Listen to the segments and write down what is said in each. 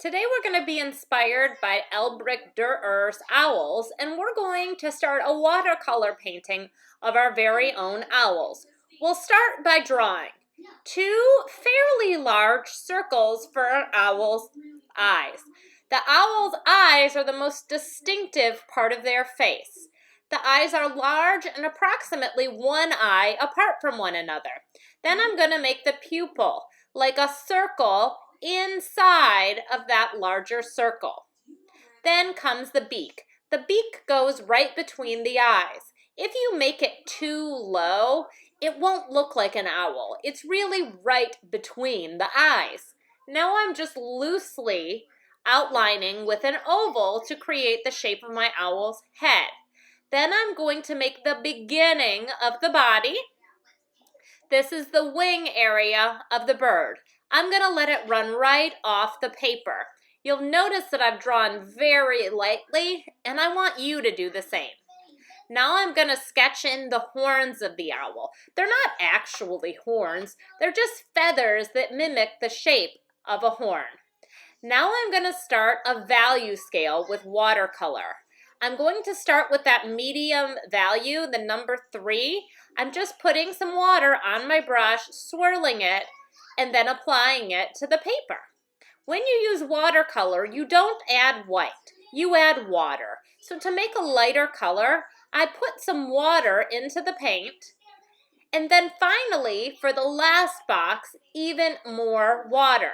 Today we're going to be inspired by Elbrick Durer's owls, and we're going to start a watercolor painting of our very own owls. We'll start by drawing two fairly large circles for our owl's eyes. The owl's eyes are the most distinctive part of their face. The eyes are large and approximately one eye apart from one another. Then I'm going to make the pupil like a circle inside of that larger circle. Then comes the beak. The beak goes right between the eyes. If you make it too low, it won't look like an owl. It's really right between the eyes. Now I'm just loosely outlining with an oval to create the shape of my owl's head. Then I'm going to make the beginning of the body. This is the wing area of the bird. I'm going to let it run right off the paper. You'll notice that I've drawn very lightly, and I want you to do the same. Now I'm going to sketch in the horns of the owl. They're not actually horns. They're just feathers that mimic the shape of a horn. Now I'm going to start a value scale with watercolor. I'm going to start with that medium value, the number 3. I'm just putting some water on my brush, swirling it, and then applying it to the paper. When you use watercolor, you don't add white, you add water. So to make a lighter color, I put some water into the paint, and then finally, for the last box, even more water.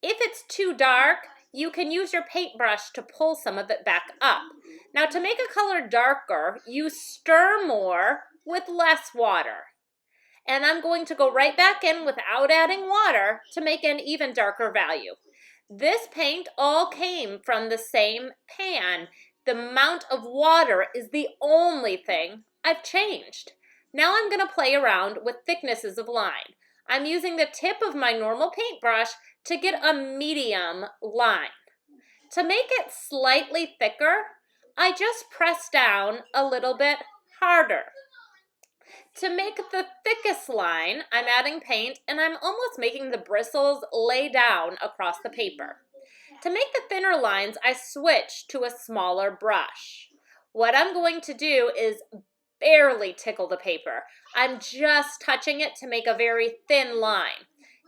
If it's too dark, you can use your paintbrush to pull some of it back up. Now to make a color darker, you stir more with less water. And I'm going to go right back in without adding water to make an even darker value. This paint all came from the same pan. The amount of water is the only thing I've changed. Now I'm going to play around with thicknesses of line. I'm using the tip of my normal paintbrush to get a medium line. To make it slightly thicker, I just press down a little bit harder. To make the thickest line, I'm adding paint and I'm almost making the bristles lay down across the paper. To make the thinner lines, I switch to a smaller brush. What I'm going to do is barely tickle the paper. I'm just touching it to make a very thin line.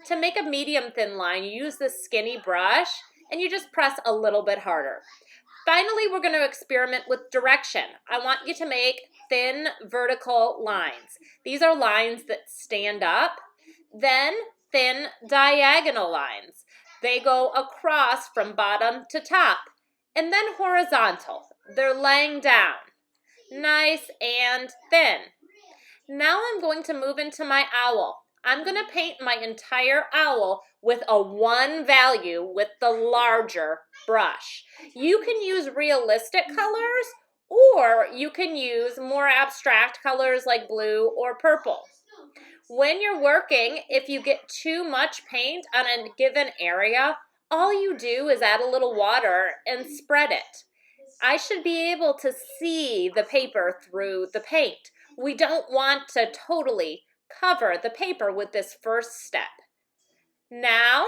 To make a medium thin line, you use this skinny brush and you just press a little bit harder. Finally, we're going to experiment with direction. I want you to make thin vertical lines. These are lines that stand up. Then thin diagonal lines. They go across from bottom to top. And then horizontal. They're laying down. Nice and thin. Now I'm going to move into my owl. I'm going to paint my entire owl with a 1 value with the larger brush. You can use realistic colors or you can use more abstract colors like blue or purple. When you're working, if you get too much paint on a given area, all you do is add a little water and spread it. I should be able to see the paper through the paint. We don't want to totally cover the paper with this first step. Now,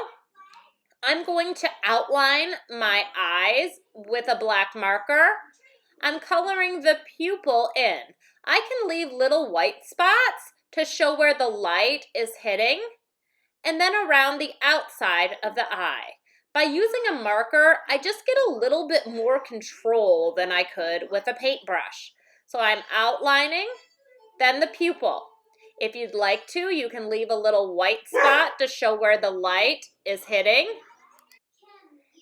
I'm going to outline my eyes with a black marker. I'm coloring the pupil in. I can leave little white spots to show where the light is hitting, and then around the outside of the eye. By using a marker, I just get a little bit more control than I could with a paintbrush. So I'm outlining, then the pupil. If you'd like to, you can leave a little white spot to show where the light is hitting.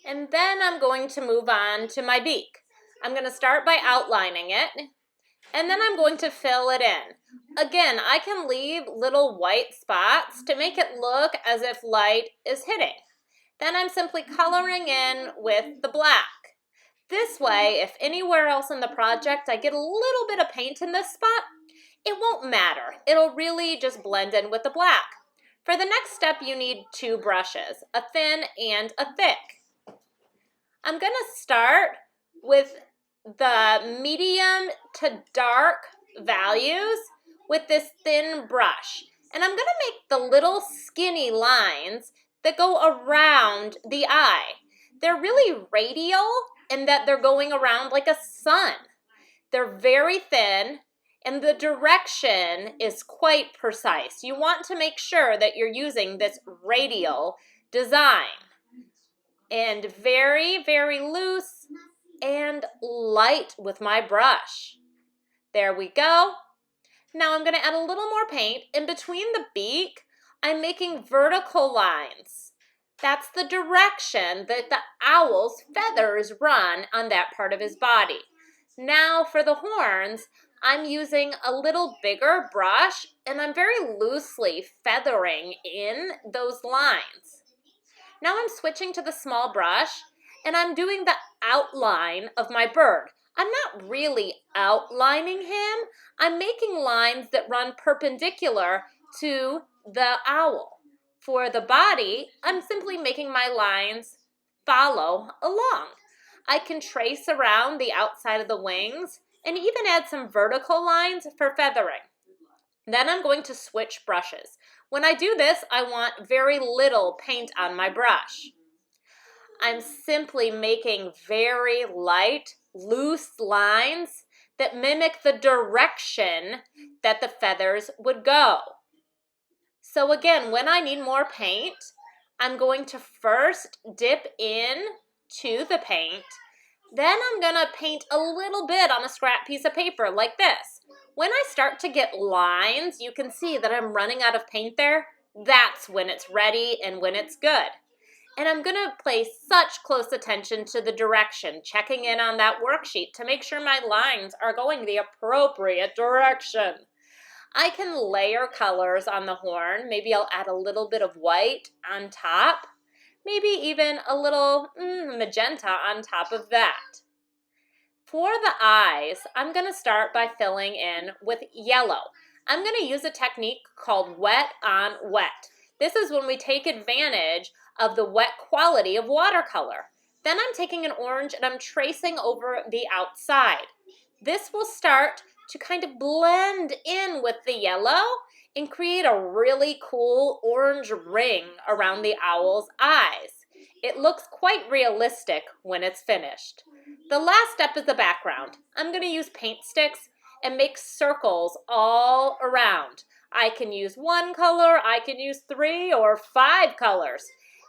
And then I'm going to move on to my beak. I'm going to start by outlining it, and then I'm going to fill it in. Again, I can leave little white spots to make it look as if light is hitting. Then I'm simply coloring in with the black. This way, if anywhere else in the project I get a little bit of paint in this spot, it won't matter. It'll really just blend in with the black. For the next step, you need 2 brushes, a thin and a thick. I'm going to start with the medium to dark values with this thin brush. And I'm going to make the little skinny lines that go around the eye. They're really radial in that they're going around like a sun. They're very thin, and the direction is quite precise. You want to make sure that you're using this radial design. And very, very loose and light with my brush. There we go. Now I'm going to add a little more paint. In between the beak, I'm making vertical lines. That's the direction that the owl's feathers run on that part of his body. Now for the horns, I'm using a little bigger brush, and I'm very loosely feathering in those lines. Now I'm switching to the small brush, and I'm doing the outline of my bird. I'm not really outlining him. I'm making lines that run perpendicular to the owl. For the body, I'm simply making my lines follow along. I can trace around the outside of the wings and even add some vertical lines for feathering. Then I'm going to switch brushes. When I do this, I want very little paint on my brush. I'm simply making very light, loose lines that mimic the direction that the feathers would go. So again, when I need more paint, I'm going to first dip in to the paint. Then I'm going to paint a little bit on a scrap piece of paper like this. When I start to get lines, you can see that I'm running out of paint there. That's when it's ready and when it's good. And I'm going to pay such close attention to the direction, checking in on that worksheet to make sure my lines are going the appropriate direction. I can layer colors on the horn. Maybe I'll add a little bit of white on top. Maybe even a little magenta on top of that. For the eyes, I'm going to start by filling in with yellow. I'm going to use a technique called wet on wet. This is when we take advantage of the wet quality of watercolor. Then I'm taking an orange and I'm tracing over the outside. This will start to kind of blend in with the yellow and create a really cool orange ring around the owl's eyes. It looks quite realistic when it's finished. The last step is the background. I'm going to use paint sticks and make circles all around. I can use one color, I can use 3 or 5 colors.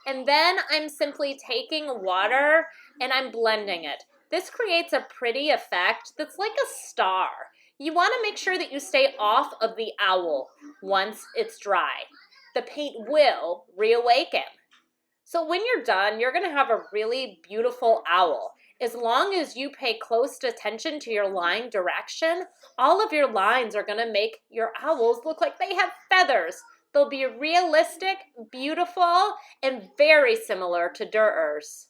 And then I'm simply taking water and I'm blending it. This creates a pretty effect that's like a star. You want to make sure that you stay off of the owl once it's dry. The paint will reawaken. So when you're done, you're going to have a really beautiful owl. As long as you pay close attention to your line direction, all of your lines are going to make your owls look like they have feathers. They'll be realistic, beautiful, and very similar to Durers.